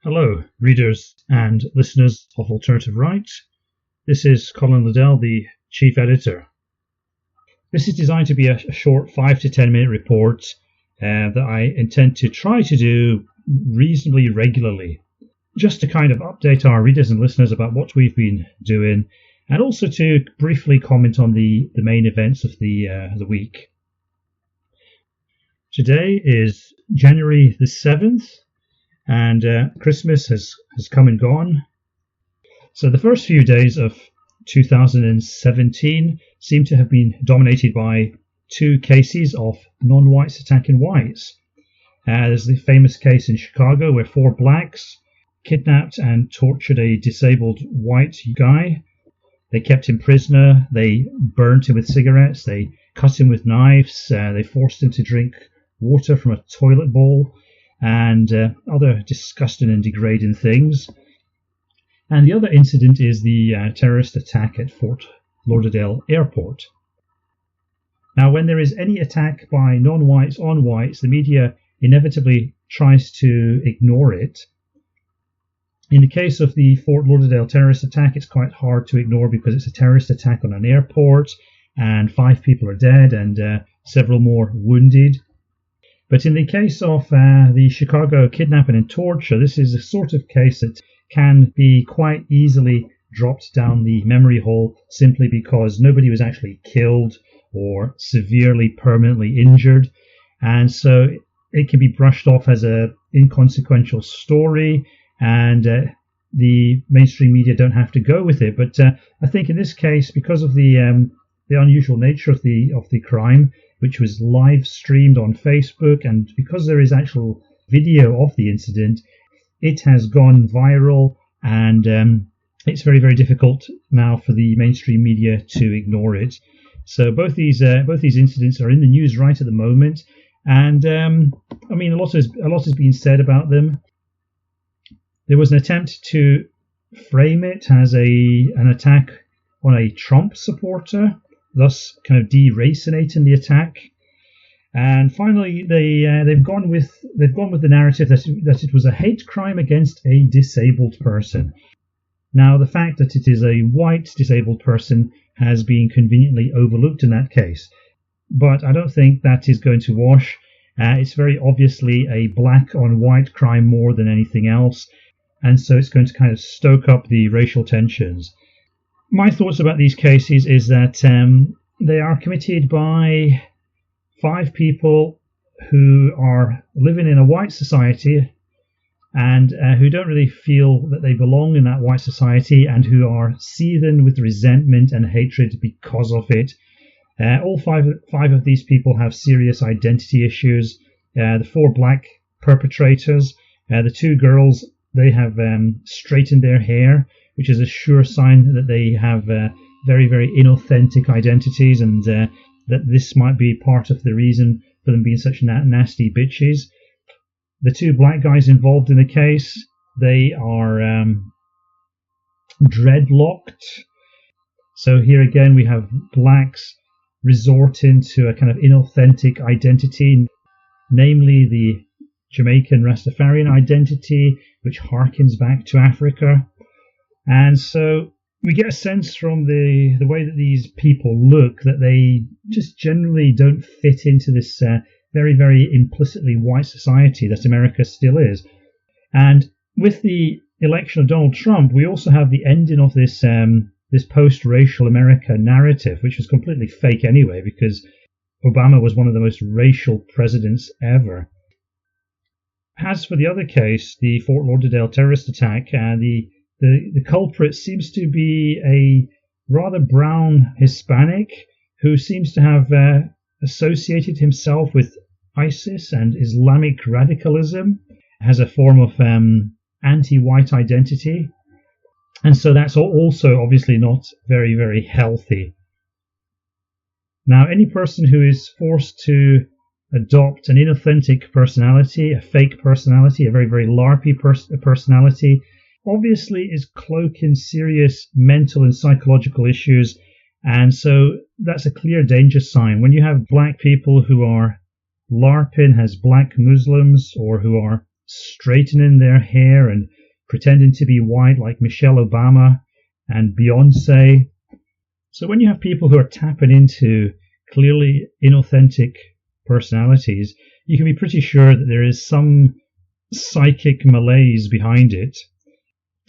Hello, readers and listeners of Alternative Right. This is Colin Liddell, the Chief Editor. This is designed to be a short 5 to 10 minute report that I intend to try to do reasonably regularly, just to kind of update our readers and listeners about what we've been doing, and also to briefly comment on the main events of the week. Today is January the 7th. And Christmas has come and gone. So the first few days of 2017 seem to have been dominated by two cases of non-whites attacking whites. There's the famous case in Chicago where 4 blacks kidnapped and tortured a disabled white guy. They kept him prisoner, they burned him with cigarettes, they cut him with knives, they forced him to drink water from a toilet bowl, and other disgusting and degrading things. And the other incident is the terrorist attack at Fort Lauderdale Airport. Now, when there is any attack by non-whites on whites, the media inevitably tries to ignore it. In the case of the Fort Lauderdale terrorist attack, it's quite hard to ignore because it's a terrorist attack on an airport, and 5 people are dead and several more wounded. But in the case of the Chicago kidnapping and torture, this is a sort of case that can be quite easily dropped down the memory hole simply because nobody was actually killed or severely permanently injured. And so it can be brushed off as an inconsequential story, and the mainstream media don't have to go with it. But I think in this case, because of the unusual nature of the crime, which was live streamed on Facebook, and because there is actual video of the incident, it has gone viral, and it's very, very difficult now for the mainstream media to ignore it. So both these incidents are in the news right at the moment, and I mean a lot has been said about them. There was an attempt to frame it as an attack on a Trump supporter, thus kind of deracinating the attack. And finally, they've gone with the narrative that it was a hate crime against a disabled person. Now, the fact that it is a white disabled person has been conveniently overlooked in that case, but I don't think that is going to wash. It's very obviously a black on white crime more than anything else, and so it's going to kind of stoke up the racial tensions. My thoughts about these cases is that they are committed by 5 people who are living in a white society and who don't really feel that they belong in that white society, and who are seething with resentment and hatred because of it. All five of these people have serious identity issues. The 4 black perpetrators, the 2 girls, they have straightened their hair, which is a sure sign that they have very, very inauthentic identities, and that this might be part of the reason for them being such nasty bitches. The 2 black guys involved in the case, they are dreadlocked. So here again we have blacks resorting to a kind of inauthentic identity, namely the Jamaican Rastafarian identity, which harkens back to Africa. And so we get a sense from the way that these people look that they just generally don't fit into this very, very implicitly white society that America still is. And with the election of Donald Trump, we also have the ending of this post-racial America narrative, which was completely fake anyway, because Obama was one of the most racial presidents ever. As for the other case, the Fort Lauderdale terrorist attack, the culprit seems to be a rather brown Hispanic who seems to have associated himself with ISIS and Islamic radicalism, has a form of anti-white identity. And so that's also obviously not very, very healthy. Now, any person who is forced to adopt an inauthentic personality, a fake personality, a very, very LARPy personality, obviously is cloaking serious mental and psychological issues, and so that's a clear danger sign. When you have black people who are LARPing as black Muslims, or who are straightening their hair and pretending to be white like Michelle Obama and Beyonce. So when you have people who are tapping into clearly inauthentic personalities, you can be pretty sure that there is some psychic malaise behind it,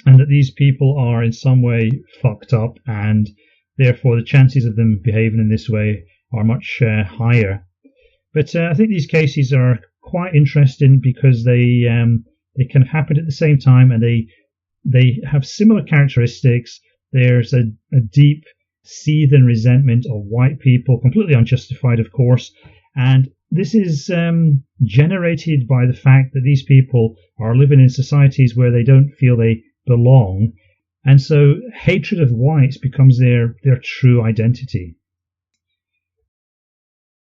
and that these people are in some way fucked up, and therefore the chances of them behaving in this way are much higher. But I think these cases are quite interesting because they kind of happen at the same time, and they have similar characteristics. There's a deep seething resentment of white people, completely unjustified, of course, and this is generated by the fact that these people are living in societies where they don't feel they belong, and so hatred of whites becomes their true identity.